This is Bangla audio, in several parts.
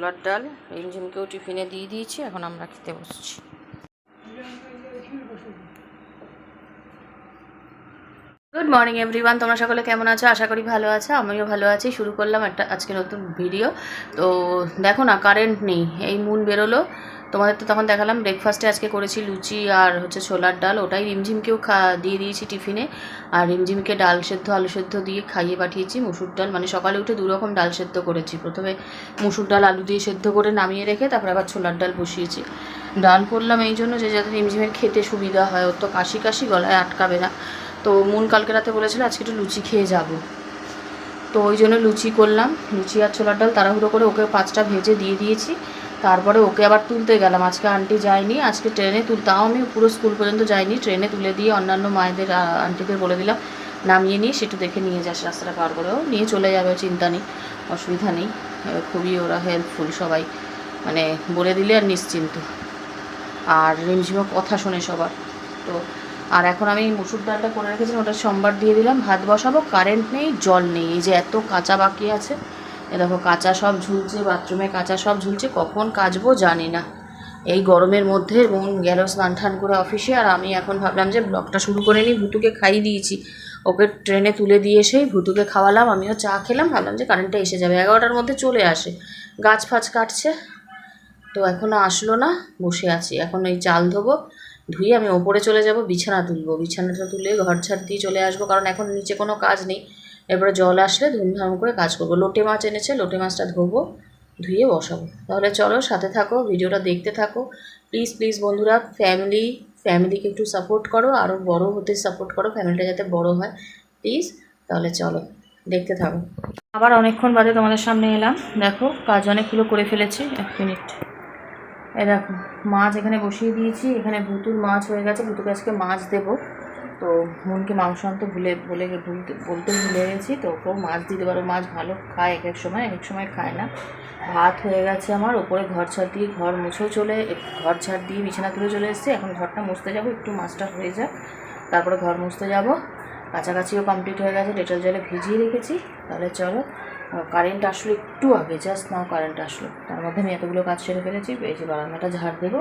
ছোলার ডাল রিমঝিমকেও টিফিনে দিয়ে দিয়েছি, এখন আমরা খেতে বসছি। গুড মর্নিং এভরিওয়ান, তোমরা সকলে কেমন আছো? আশা করি ভালো আছো, আমিও ভালো আছি। শুরু করলাম একটা আজকে নতুন ভিডিও। তো দেখো না, কারেন্ট নেই, এই মুন বেরোলো। তোমাদের তো তখন দেখালাম ব্রেকফাস্টে আজকে করেছি লুচি আর হচ্ছে ছোলার ডাল, ওটাই রিমঝিমকেও দিয়ে দিয়েছি টিফিনে। আর রিমঝিমকে ডাল সেদ্ধ আলু সেদ্ধ দিয়ে খাইয়ে পাঠিয়েছি। মুসুর ডাল, মানে সকালে উঠে দুরকম ডাল সেদ্ধ করেছি। প্রথমে মুসুর ডাল আলু দিয়ে সেদ্ধ করে নামিয়ে রেখে তারপর আবার ছোলার ডাল বসিয়েছি। ডাল করলাম এই জন্য যে যাতে রিমঝিমের খেতে সুবিধা হয়, ওর তো কাশি কাশি, গলায় আটকাবে না। তো মুন কালকে রাতে বলেছিল আজকে একটু লুচি খেয়ে যাব, তো ওই জন্য লুচি করলাম। লুচি আর ছোলার ডাল তাড়াহুড়ো করে ওকে 5টা ভেজে দিয়ে দিয়েছি। তারপরে ওকে আবার তুলতে গেলাম। আজকে আন্টি যায়নি, আজকে ট্রেনে তাও আমি পুরো স্কুল পর্যন্ত যাইনি, ট্রেনে তুলে দিয়ে অন্যান্য মায়েদের আন্টিদের বলে দিলাম নামিয়ে নিয়ে সেটু দেখে নিয়ে যাস, রাস্তাটা পার করেও নিয়ে চলে যাবে, চিন্তা নেই, অসুবিধা নেই। খুবই ওরা হেল্পফুল সবাই, মানে বলে দিলে আর নিশ্চিন্ত। আর রিমঝিমও কথা শোনে সবার। তো আর এখন আমি মুসুর ডালটা করে রেখেছি, ওটা সোমবার দিয়ে দিলাম। ভাত বসাবো, কারেন্ট নেই, জল নেই, এই যে এত কাঁচা বাকি আছে। এ দেখো কাঁচা সব ঝুলছে, বাথরুমে কাঁচা সব ঝুলছে, কখন কাচবো জানি না এই গরমের মধ্যে। এবং গেল স্নান টান করে অফিসে, আর আমি এখন ভাবলাম যে ব্লগটা শুরু করে নিই। ভুতুকে খাইয়ে দিয়েছি, ওকে ট্রেনে তুলে দিয়ে এসেই ভুতুকে খাওয়ালাম, আমিও চা খেলাম। ভাবলাম যে কারেন্টটা এসে যাবে, 11টার মধ্যে চলে আসে। গাছ ফাছ কাটছে, তো এখনও আসলো না, বসে আছি। এখন এই চাল ধোবো, ধুয়ে আমি ওপরে চলে যাব, বিছানা তুলবো, বিছানাটা তুলে ঘর ঝাড় দিয়ে চলে আসবো, কারণ এখন নিচে কোনো কাজ নেই। এরপরে জল আসলে ধুমধাম করে কাজ করবো। লোটে মাছ এনেছে, লোটে মাছটা ধোবো, ধুয়ে বসাবো। তাহলে চলো সাথে থাকো, ভিডিওটা দেখতে থাকো। প্লিজ প্লিজ বন্ধুরা, ফ্যামিলিকে একটু সাপোর্ট করো, আরও বড় হতে সাপোর্ট করো, ফ্যামিলিটা যাতে বড় হয় প্লিজ। তাহলে চলো দেখতে থাকো। আবার অনেকক্ষণ বাদে তোমাদের সামনে এলাম। দেখো কাজ অনেকগুলো করে ফেলেছি। 1 মিনিট। এই দেখো মাছ এখানে বসিয়ে দিয়েছি, এখানে ভুতুর মাছ হয়ে গেছে, ভুতুকে আজকে মাছ দেবো। তো মনকে মাংস আনতে বলতে ভুলে গেছি, তো ওকেও মাছ দিতে পারো। মাছ ভালো খায় এক এক সময় খায় না। ভাত হয়ে গেছে আমার, ওপরে ঘর ঝাড় দিয়ে ঘর ঝাড় দিয়ে বিছানা তুলে চলে এসেছি। এখন ঘরটা মুছতে যাবো, একটু মাছটা হয়ে যাক, তারপরে ঘর মুছতে যাব। কাছাকাছিও কমপ্লিট হয়ে গেছে, ডেটল জলে ভিজিয়ে রেখেছি। তাহলে চলো, কারেন্ট আসলো একটু আগে, জাস্ট নাও কারেন্ট আসলো, তার মধ্যে আমি এতগুলো কাজ সেরে ফেলেছি। এই যে বারান্দাটা ঝাড় দেবো,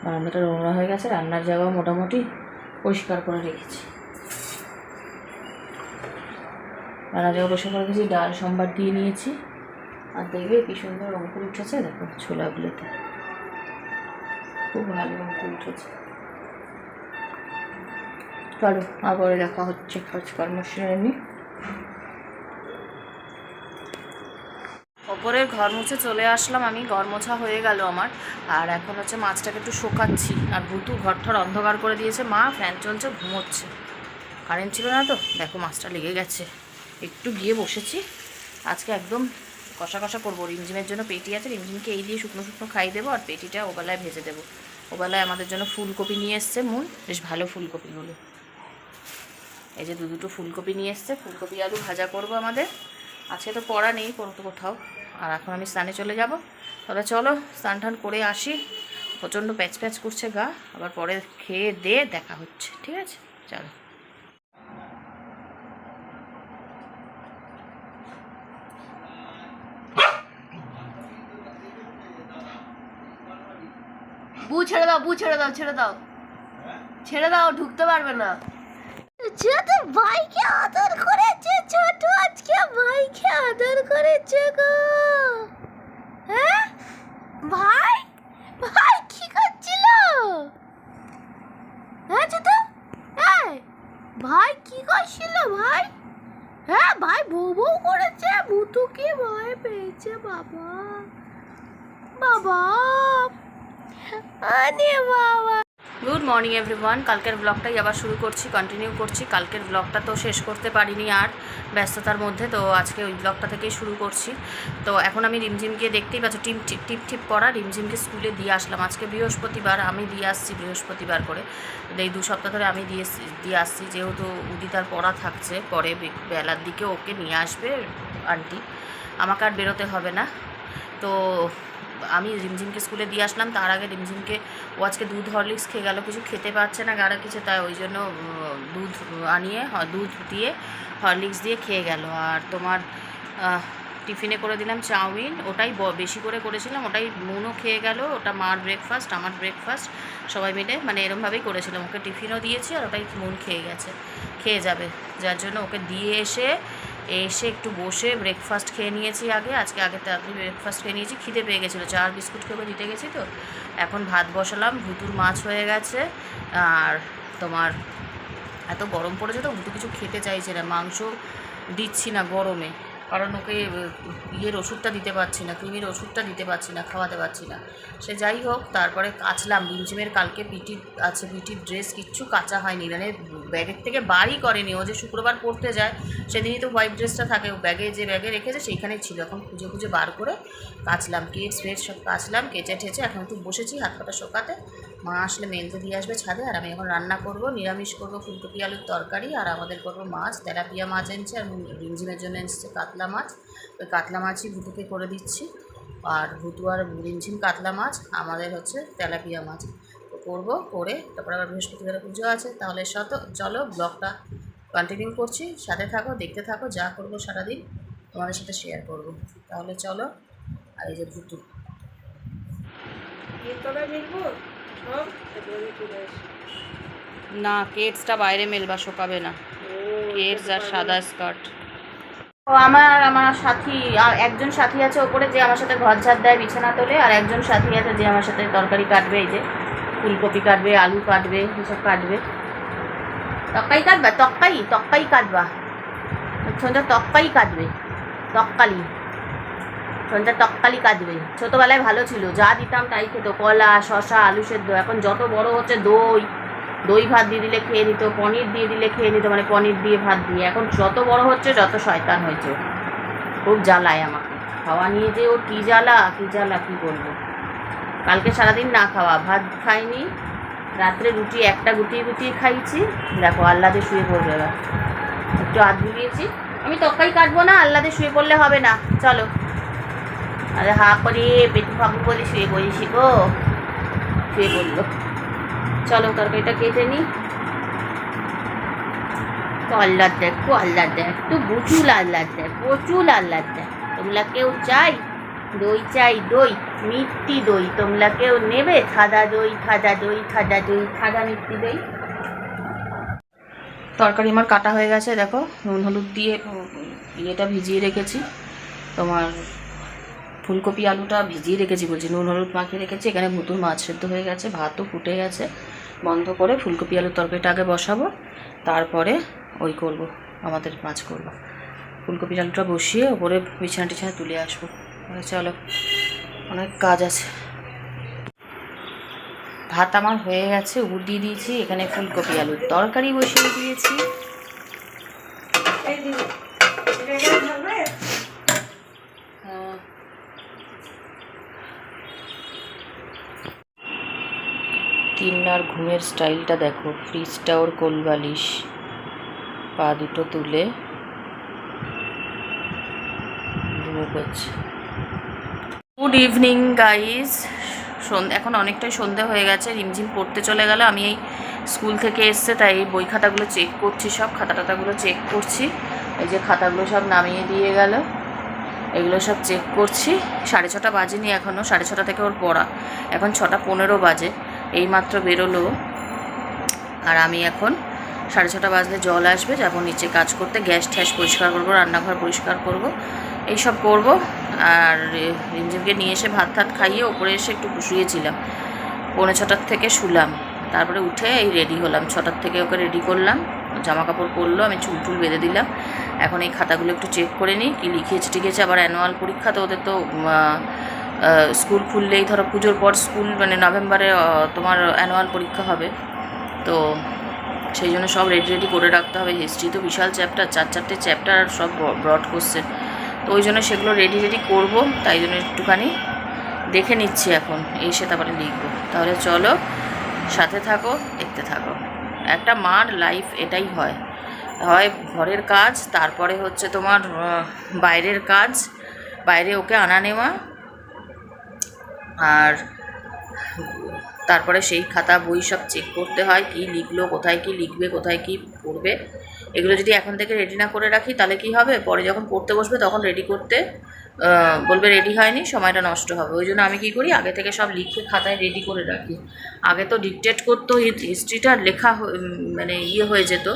বারান্দাটা নোংরা হয়ে গেছে, রান্নার জায়গাও মোটামুটি পরিষ্কার করে রেখেছি। রান্নার জায়গা পরিষ্কার করে রেখেছি, ডাল সোমবার দিয়ে নিয়েছি। আর দেখবে কি সুন্দর অঙ্কুর উঠেছে, দেখো ছোলাগুলোতে খুব ভালো অঙ্কুর উঠেছে। চলো আবার দেখা হচ্ছে কাজকর্ম সেরে নিই। ওপরের ঘর মুছে চলে আসলাম আমি, ঘর মোছা হয়ে গেল আমার। আর এখন হচ্ছে মাছটাকে একটু শোকাচ্ছি। আর ভুতু ঘরটার অন্ধকার করে দিয়েছে, মা ফ্যান চলছে, ঘুমোচ্ছে। কারেন্ট ছিল না তো, দেখো মাছটা লেগে গেছে। একটু গিয়ে বসেছি, আজকে একদম কষা কষা করবো। রিমঝিমের জন্য পেটি আছে, রিমঝিমকে এই দিয়ে শুকনো শুকনো খাইয়ে দেবো, আর পেটিটা ওবেলায় ভেজে দেবো। ওবেলায় আমাদের জন্য ফুলকপি নিয়ে এসছে মুন, বেশ ভালো ফুলকপিগুলো। এই যে দুটো ফুলকপি নিয়ে এসছে, ফুলকপি আলু ভাজা করবো আমাদের। আজকে তো পড়া নেই কোথাও। আর এখন আমি স্নানে চলে যাব। তাহলে চলো স্নান টান করে আসি, প্রচণ্ড প্যাচ প্যাচ করছে গা। আবার পরে খেয়ে দিয়ে দেখা হচ্ছে, ঠিক আছে? চলো। ছেড়ে দাও, ঢুকতে পারবে না। ছোট ভাইকে আদর করেছে, ছোট আজকে ভাইকে আদর করেছে গো। হ্যাঁ ভাই, ভাই কি করছিল? হ্যাঁ ছোট, ভাই কি করছিল ভাই? হ্যাঁ ভাই বউ বউ করেছে, ভুতুকে ভয় পেয়েছে। বাবা বাবা, আরে বাবা। গুড মর্নিং এভরিওয়ান, কালকের ব্লগটাই আবার শুরু করছি, কন্টিনিউ করছি। কালকের ব্লগটা তো শেষ করতে পারিনি আর ব্যস্ততার মধ্যে, তো আজকে ওই ব্লগটা থেকেই শুরু করছি। তো এখন আমি রিমঝিমকে দেখতেই পাচ্ছ টিপ পড়া, রিমঝিমকে স্কুলে দিয়ে আসলাম। আজকে বৃহস্পতিবার, আমি দিয়ে আসছি বৃহস্পতিবার করে। এই 2 সপ্তাহ ধরে আমি দিয়ে আসছি, যেহেতু উদিতার পড়া থাকছে, পরে বেলার দিকে ওকে নিয়ে আসবে আন্টি, আমাকে আর বেরোতে হবে না। তো আমি রিমঝিমকে স্কুলে দিয়ে আসলাম। তার আগে রিমঝিমকে, ও আজকে দুধ হরলিক্স খেয়ে গেল, কিছু খেতে পারছে না গাড়া কিছু, তাই ওই জন্য দুধ দিয়ে হরলিক্স দিয়ে খেয়ে গেল। আর তোমার টিফিনে করে দিলাম চাউমিন, ওটাই বেশি করে করেছিলাম, ওটাই মুনও খেয়ে গেল, ওটা মার ব্রেকফাস্ট আমার ব্রেকফাস্ট সবাই মিলে মানে এরমভাবেই করেছিলাম। ওকে টিফিনও দিয়েছি আর ওটাই মুন খেয়ে গেছে, খেয়ে যাবে, যার জন্য ওকে দিয়ে এসে একটু বসে ব্রেকফাস্ট খেয়ে নিয়েছি আগে তাড়াতাড়ি ব্রেকফাস্ট খেয়ে নিয়েছি, খিদে পেয়ে গেছিলো, চা আর বিস্কুট খেয়ে দিতে গেছি। তো এখন ভাত বসালাম, ভুতুর মাছ হয়ে গেছে। আর তোমার এত গরম পড়েছে তো ভুতু কিছু খেতে চাইছে না, মাংস দিচ্ছি না গরমে, কারণ ওকে ইয়ের ওষুধটা দিতে পারছি না, কৃমির ওষুধটা দিতে পারছি না, খাওয়াতে পারছি না। সে যাই হোক, তারপরে কাচলাম রিমঝিমের কালকে পিটির ড্রেস কিচ্ছু কাচা হয়নি, মানে ব্যাগের থেকে বারই করেনি। ও যে শুক্রবার পড়তে যায় সেদিনই তো হোয়াইট ড্রেসটা থাকে, ও ব্যাগে রেখেছে সেইখানেই ছিল, এখন খুঁজে খুঁজে বার করে কাচলাম, কেটস ফেটস সব কাচলাম, কেচে ঠেচে এখন একটু বসেছি হাত পাটা শোকাতে। মা আসলে মেলতে দিয়ে আসবে ছাদে, আর আমি এখন রান্না করব, নিরামিষ করব ফুলকপি আলুর তরকারি, আর আমাদের করবো মাছ, তেলাপিয়া মাছ এনেছে, আর রিমঝিমের জন্য এনেছে কাতলা মাছ। ওই কাতলা মাছই ভুতুকে করে দিচ্ছি, আর ভুতু আর রিমঝিম কাতলা মাছ, আমাদের হচ্ছে তেলাপিয়া মাছ। তো করবো, করে তারপরে আবার বৃহস্পতিবারে পুজো আছে। তাহলে চলো ব্লগটা কন্টিনিউ করছি, সাথে থাকো, দেখতে থাকো, যা করবো সারাদিন তোমাদের সাথে শেয়ার করব। তাহলে চলো। আর এই যে ভুতু না, কেটসটা বাইরে মেলবা, শোকাবে না, কেটস আর সাদা স্কার্ট। ও আমার সাথী, একজন সাথী আছে ওপরে যে আমার সাথে ঘর ঝাড় দেয়, বিছানা তোলে, আর একজন সাথী আছে যে আমার সাথে তরকারি কাটবে, এই যে ফুলকপি কাটবে, আলু কাটবে, এসব কাটবে। তক্কাই কাটবা, তক্কাই কাটবা, সন্ধ্যা তক্কাই কাটবে, তক্কালি, সন্ধ্যা তক্কালি কাটবে। ছোটোবেলায় ভালো ছিল, যা দিতাম তাই খেত, কলা, শশা, আলু সেদ্ধ। এখন যত বড় হচ্ছে দই ভাত দিয়ে দিলে খেয়ে নিত, পনির দিয়ে দিলে খেয়ে নিত, মানে পনির দিয়ে ভাত দিয়ে। এখন যত বড় হচ্ছে যত শয়তান হয়েছে, খুব জ্বালায় আমাকে, খাওয়া নিয়ে যে ওর কী জ্বালা কী বলবো। কালকে সারাদিন না খাওয়া, ভাত খাইনি, রাত্রে রুটি একটা গুটিয়ে খাইছি। দেখো আহ্লাদে শুয়ে পড়বে, এবার একটু হাত বুলিয়েছি। আমি তরকারি কাটবো না, আহ্লাদে শুয়ে পড়লে হবে না, চলো। আরে হা করে পেটু ফাঁকু বলে শুয়ে পড়েছি গো, শুয়ে পড়লো। চলো তরকারিটা কেটে নিই। তো আহ্লাদ দেখ, তো প্রচুর আহ্লাদ দেখ। তোমরা কেউ চাই দই, মিষ্টি দই, তোমরা কেউ নেবে? খাদা দই, মিষ্টি দই। তরকারি আমার কাটা হয়ে গেছে, দেখো নুন হলুদ দিয়ে ইয়েটা ভিজিয়ে রেখেছি, তোমার ফুলকপি আলুটা ভিজিয়ে রেখেছি বলছি, নুন হলুদ মাখিয়ে রেখেছি। এখানে ভুতুর মাছ সেদ্ধ হয়ে গেছে, ভাতও ফুটে গেছে। বন্ধ করে ফুলকপি আলুর তরকারিটা আগে বসাবো, তারপরে ওই করব, আমাদের মাছ করব। ফুলকপি আলুটা বসিয়ে ওপরে বিছানা টিছানা তুলে আসবো। চলো, অনেক কাজ আছে। ভাত আমার হয়ে গেছে, উপর দিয়ে দিয়েছি, এখানে ফুলকপি আলুর তরকারি বসিয়ে দিয়েছি। কিন্নার ঘুমের স্টাইলটা দেখো, ফ্রিজটা ওর কোলবালিশ, পা দুটো তুলে ঘুমো করছে। গুড ইভিনিং গাইজ, এখন অনেকটাই সন্ধে হয়ে গেছে, রিমঝিম পড়তে চলে গেল। আমি এই স্কুল থেকে এসছে, তাই এই বই খাতাগুলো চেক করছি, সব খাতাটাগুলো চেক করছি। এই যে খাতাগুলো সব নামিয়ে দিয়ে গেল, এগুলো সব চেক করছি। 6:30 বাজেনি এখনও, 6:30 থেকে ওর পড়া, এখন 6:15 বাজে, এইমাত্র বেরোলো। আর আমি এখন 6:30 বাজলে জল আসবে, যাবো নিচে কাজ করতে, গ্যাস ট্যাস পরিষ্কার করবো, রান্নাঘর পরিষ্কার করব, এইসব করব। আর রিমঝিমকে নিয়ে এসে ভাত খাইয়ে ওপরে এসে একটু শুয়েছিলাম, 6:45 থেকে শুলাম। তারপরে উঠে এই রেডি হলাম, 6টার থেকে ওকে রেডি করলাম, জামা কাপড় পরলো, আমি চুল বেঁধে দিলাম। এখন এই খাতাগুলো একটু চেক করে নিই, কী লিখিয়েছে। আবার অ্যানুয়াল পরীক্ষা, তো ওদের তো স্কুল খুললেই, ধরো পুজোর পর স্কুল, মানে নভেম্বরে তোমার অ্যানুয়াল পরীক্ষা হবে, তো সেই জন্য সব রেডি করে রাখতে হবে। হিস্ট্রি তো বিশাল চ্যাপ্টার, 4 চ্যাপ্টার, আর সব ব্রড কোশ্চেন, তো ওই জন্য সেগুলো রেডি করবো, তাই জন্য একটুখানি দেখে নিচ্ছি এখন, এসে তারপরে লিখবো। তাহলে চলো, সাথে থাকো, দেখতে থাকো। একটা মার লাইফ এটাই হয় ঘরের কাজ, তারপরে হচ্ছে তোমার বাইরের কাজ, বাইরে ওকে আনা নেওয়া, আর তারপরে সেই খাতা বই সব চেক করতে হয়, কি লিখলো, কোথায় কি লিখবে, কোথায় কি পড়বে, এগুলো যদি এখন থেকে রেডি না করে রাখি তাহলে কি হবে, পরে যখন পড়তে বসবে তখন রেডি করতে বলবে রেডি হয়নি, সময়টা নষ্ট হবে। ওই জন্য আমি কী করি, আগে থেকে সব লিখে খাতায় রেডি করে রাখি। আগে তো ডিকটেট করতো, হিস্ট্রিটা লেখা মানে হয়ে যেত,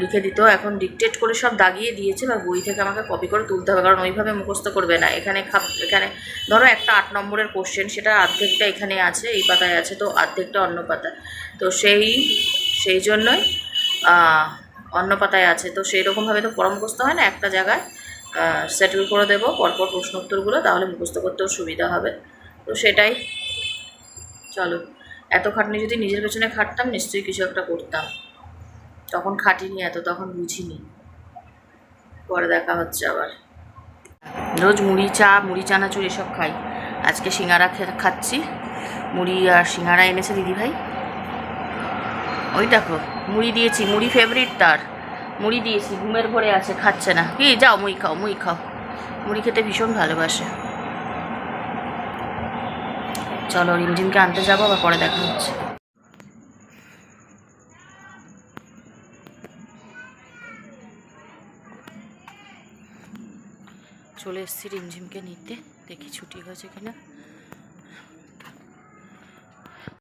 লিখে দিত। এখন ডিকটেট করে সব দাগিয়ে দিয়েছে, বা বই থেকে আমাকে কপি করে তুলতে হবে, কারণ ওইভাবে মুখস্থ করবে না। এখানে ধরো একটা 8 নম্বরের কোশ্চেন, সেটা অর্ধেকটা এখানে আছে, এই পাতায় আছে, তো অর্ধেকটা অন্য পাতায়, তো সেই জন্যই অন্য পাতায় আছে, তো সেই রকমভাবে তো পড়া মুখস্থ হয় না। একটা জায়গায় সেটেল করে দেবো পরপর প্রশ্ন উত্তরগুলো, তাহলে মুখস্থ করতেও সুবিধা হবে। তো সেটাই, চলো। এত খাটনি যদি নিজের পেছনে খাটতাম, নিশ্চয়ই কিছু একটা করতাম। তখন খাটিনি এত, তখন বুঝিনি। পরে দেখা হচ্ছে আবার। রোজ মুড়ি চানাচুর এসব খাই, আজকে সিঙ্গারা খাচ্ছি। মুড়ি আর সিঙ্গারা এনেছে দিদিভাই। ওই দেখো মুড়ি দিয়েছি, মুড়ি ফেভারিট তার, মুড়ি দিয়েছি, ঘুমের ঘরে আছে, খাচ্ছে না। কি যাও মুড়ি খাও, মুড়ি খেতে ভীষণ ভালোবাসে। চলো রিমঝিমকে আনতে যাবো, আবার পরে দেখা হচ্ছে। চলে এসেছি রিমঝিমকে নিতে, দেখি ছুটি হয়েছে কিনা।